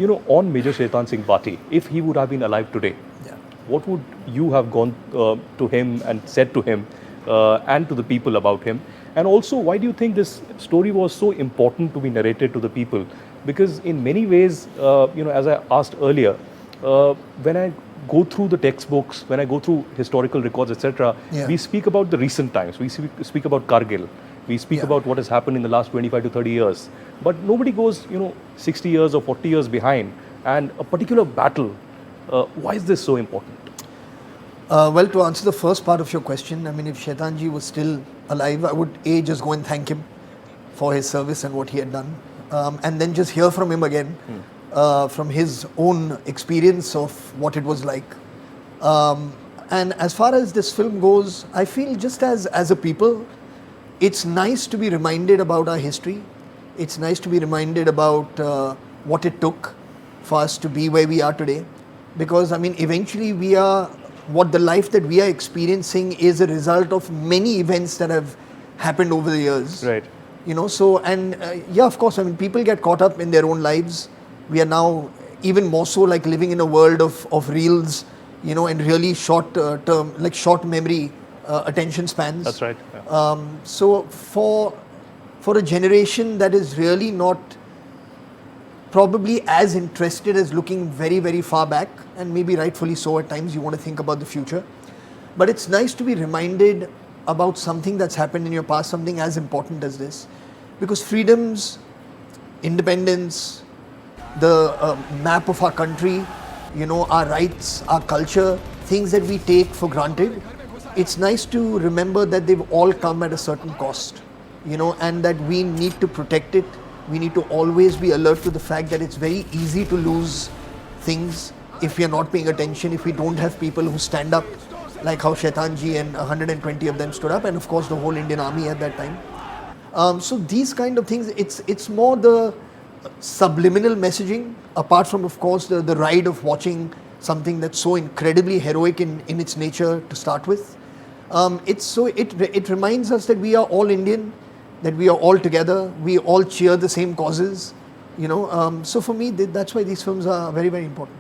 on Major Shaitan Singh Bhati, if he would have been alive today, Yeah. what would you have gone to him and said to him and to the people about him? And also, why do you think this story was so important to be narrated to the people? Because in many ways, as I asked earlier, when I go through the textbooks, when I go through historical records, etc., Yeah. we speak about the recent times. We speak about Kargil. We speak Yeah. about what has happened in the last 25 to 30 years. But nobody goes, 60 years or 40 years behind. And a particular battle, why is this so important? Well, to answer the first part of your question, I mean, if Shaitanji was still alive, I would just go and thank him for his service and what he had done. And then just hear from him again, from his own experience of what it was like. And as far as this film goes, I feel just as a people, it's nice to be reminded about our history. It's nice to be reminded about what it took for us to be where we are today. Because, I mean, eventually what the life that we are experiencing is a result of many events that have happened over the years. Right. Yeah, of course, I mean, people get caught up in their own lives. We are now even more so like living in a world of reels, and really short term, like short memory attention spans. That's right. Yeah. So for a generation that is really not probably as interested as looking very, very far back, and maybe rightfully so at times, you want to think about the future. But it's nice to be reminded about something that's happened in your past, something as important as this. Because freedoms, independence, the map of our country, our rights, our culture, things that we take for granted, it's nice to remember that they've all come at a certain cost, and that we need to protect it. We need to always be alert to the fact that it's very easy to lose things if we are not paying attention, if we don't have people who stand up, like how Shaitanji and 120 of them stood up, and of course the whole Indian army at that time. So these kind of things, it's more the subliminal messaging, apart from, of course, the ride of watching something that's so incredibly heroic in its nature to start with. It reminds us that we are all Indian, that we are all together, we all cheer the same causes, So for me, that's why these films are very, very important.